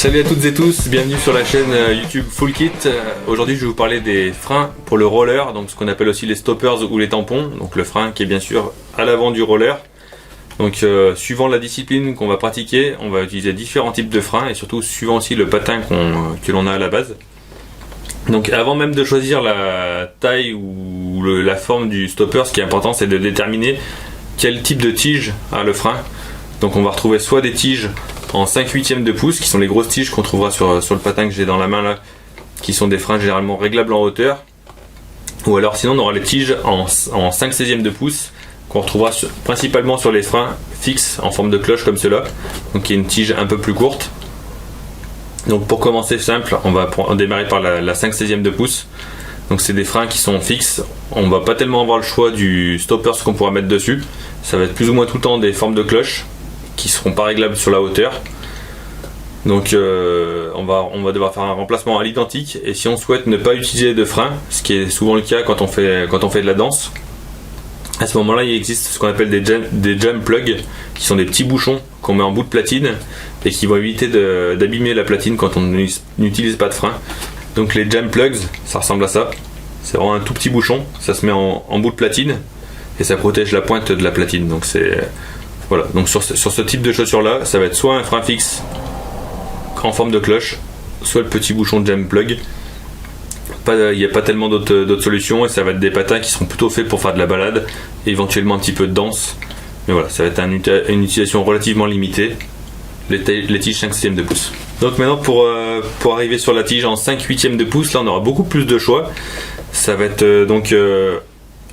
Salut à toutes et tous, bienvenue sur la chaîne YouTube Full Kit. Aujourd'hui je vais vous parler des freins pour le roller, donc ce qu'on appelle aussi les stoppers ou les tampons. Donc le frein qui est bien sûr à l'avant du roller. Donc suivant la discipline qu'on va pratiquer, on va utiliser différents types de freins et surtout suivant aussi le patin que l'on a à la base. Donc avant même de choisir la taille ou la forme du stopper, ce qui est important c'est de déterminer quel type de tige a le frein. Donc on va retrouver soit des tiges en 5/8 de pouce, qui sont les grosses tiges qu'on trouvera sur le patin que j'ai dans la main là, qui sont des freins généralement réglables en hauteur. Ou alors sinon on aura les tiges en 5/16 de pouce, qu'on retrouvera principalement sur les freins fixes en forme de cloche comme cela, donc qui est une tige un peu plus courte. Donc pour commencer simple, on va démarrer par la 5/16 de pouce. Donc c'est des freins qui sont fixes, on va pas tellement avoir le choix du stopper ce qu'on pourra mettre dessus. Ça va être plus ou moins tout le temps des formes de cloche qui seront pas réglables sur la hauteur. Donc on va devoir faire un remplacement à l'identique, et si on souhaite ne pas utiliser de frein, ce qui est souvent le cas quand on fait de la danse, à ce moment là il existe ce qu'on appelle des jam plugs, qui sont des petits bouchons qu'on met en bout de platine et qui vont éviter d'abîmer la platine quand on n'utilise pas de frein. Donc les jam plugs, ça ressemble à ça, c'est vraiment un tout petit bouchon, ça se met en bout de platine et ça protège la pointe de la platine. Donc c'est voilà, donc sur ce type de chaussure là, ça va être soit un frein fixe en forme de cloche, soit le petit bouchon de jam plug. Il n'y a pas tellement d'autres solutions, et ça va être des patins qui seront plutôt faits pour faire de la balade, et éventuellement un petit peu de danse. Mais voilà, ça va être une utilisation relativement limitée, les tiges 5/16 de pouce. Donc maintenant pour arriver sur la tige en 5/8 de pouce, là on aura beaucoup plus de choix. Ça va être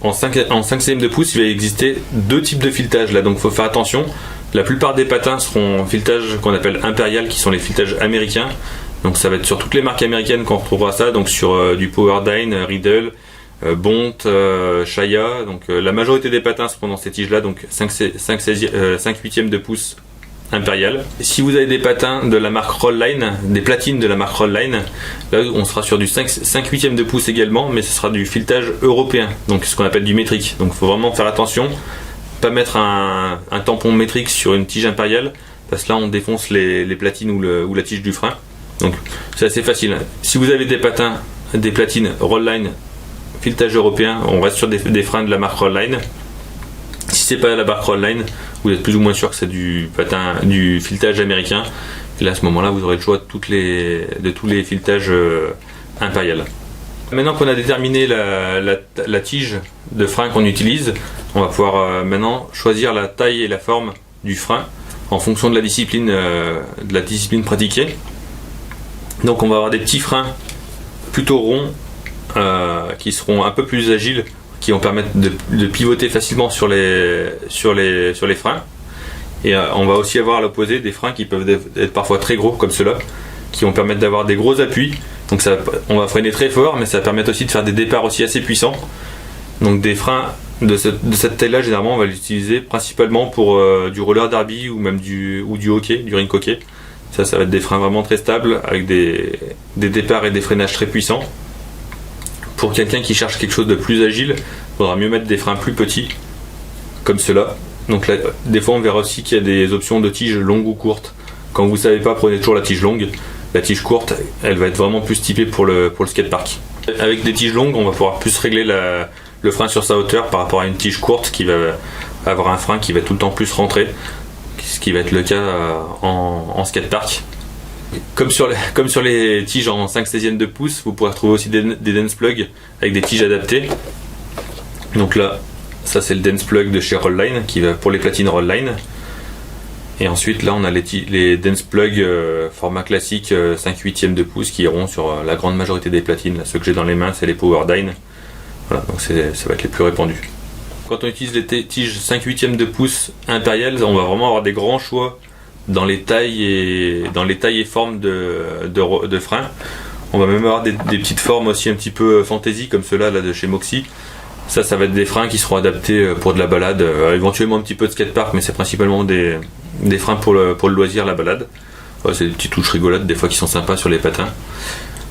en 5/16 de pouce, il va exister deux types de filetage là, donc il faut faire attention. La plupart des patins seront en filetage qu'on appelle impérial, qui sont les filetages américains. Donc ça va être sur toutes les marques américaines qu'on retrouvera ça, donc sur du Powerdyne, Riddle, Bont, Shaya. Donc la majorité des patins seront dans ces tiges là, donc 5/8 de pouce impérial. Si vous avez des patins de la marque Rollline, des platines de la marque Rollline, là on sera sur du 5/8 de pouce également, mais ce sera du filetage européen, donc ce qu'on appelle du métrique. Donc il faut vraiment faire attention, pas mettre un tampon métrique sur une tige impériale, parce que là on défonce les platines ou la tige du frein. Donc c'est assez facile. Si vous avez des platines Rollline filetage européen, on reste sur des freins de la marque Rollline. Si c'est pas la marque Rollline, vous êtes plus ou moins sûr que c'est du filetage américain. Et là à ce moment là vous aurez le choix de tous les filetages impérial. Maintenant qu'on a déterminé la tige de frein qu'on utilise, on va pouvoir maintenant choisir la taille et la forme du frein en fonction de la discipline pratiquée. Donc on va avoir des petits freins plutôt ronds qui seront un peu plus agiles, qui vont permettre de pivoter facilement sur les freins. Et on va aussi avoir à l'opposé des freins qui peuvent être parfois très gros comme ceux-là, qui vont permettre d'avoir des gros appuis. Donc on va freiner très fort, mais ça va permettre aussi de faire des départs aussi assez puissants. Donc des freins de cette taille-là, généralement on va l'utiliser principalement pour du roller derby ou même du hockey, du rink hockey. Ça va être des freins vraiment très stables, avec des départs et des freinages très puissants. Pour quelqu'un qui cherche quelque chose de plus agile, il faudra mieux mettre des freins plus petits, comme cela. Donc là, des fois on verra aussi qu'il y a des options de tiges longues ou courtes. Quand vous ne savez pas, prenez toujours la tige longue. La tige courte, elle va être vraiment plus typée pour le skatepark. Avec des tiges longues, on va pouvoir plus régler le frein sur sa hauteur par rapport à une tige courte qui va avoir un frein qui va tout le temps plus rentrer, ce qui va être le cas en skatepark. Comme sur les tiges en 5/16 de pouce, vous pourrez retrouver aussi des dance plugs avec des tiges adaptées. Donc là, ça c'est le dance plug de chez Rollline, qui va pour les platines Rollline. Et ensuite là on a les dance plugs format classique 5/8 de pouce, qui iront sur la grande majorité des platines. Là, ceux que j'ai dans les mains c'est les Powerdyne. Voilà, donc ça va être les plus répandus. Quand on utilise les tiges 5/8 de pouce impériales, on va vraiment avoir des grands choix dans les tailles et formes de freins. On va même avoir des petites formes aussi un petit peu fantasy, comme ceux-là là, de chez Moxie. Ça va être des freins qui seront adaptés pour de la balade, éventuellement un petit peu de skatepark, mais c'est principalement des freins pour le loisir, la balade. C'est des petites touches rigolotes des fois qui sont sympas sur les patins.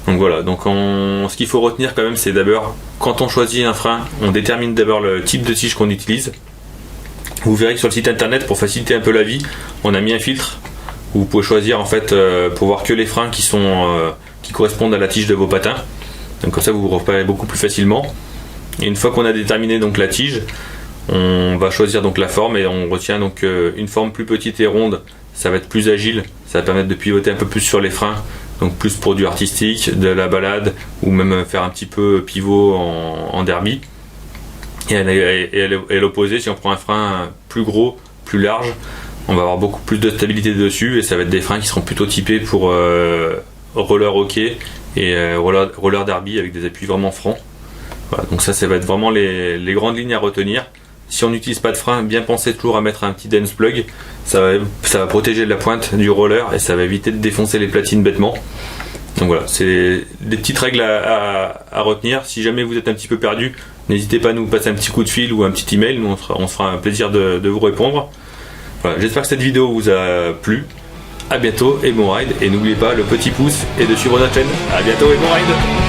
Donc voilà, donc ce qu'il faut retenir quand même, c'est d'abord, quand on choisit un frein, on détermine d'abord le type de tige qu'on utilise. Vous verrez que sur le site internet, pour faciliter un peu la vie, on a mis un filtre où vous pouvez choisir en fait pour voir que les freins qui correspondent à la tige de vos patins. Donc comme ça vous repérez beaucoup plus facilement. Et une fois qu'on a déterminé donc la tige, on va choisir donc la forme et on retient donc une forme plus petite et ronde. Ça va être plus agile, ça va permettre de pivoter un peu plus sur les freins, donc plus pour du artistique, de la balade ou même faire un petit peu pivot en derby. Et à l'opposé, si on prend un frein plus gros, plus large, on va avoir beaucoup plus de stabilité dessus et ça va être des freins qui seront plutôt typés pour roller hockey et roller derby avec des appuis vraiment francs. Voilà, donc ça va être vraiment les grandes lignes à retenir. Si on n'utilise pas de frein, bien penser toujours à mettre un petit dance plug. Ça va protéger la pointe du roller et ça va éviter de défoncer les platines bêtement. Donc voilà, c'est des petites règles à retenir. Si jamais vous êtes un petit peu perdu, n'hésitez pas à nous passer un petit coup de fil ou un petit email. Nous, on se fera un plaisir de vous répondre. Voilà, j'espère que cette vidéo vous a plu. A bientôt et bon ride. Et n'oubliez pas le petit pouce et de suivre notre chaîne. A bientôt et bon ride.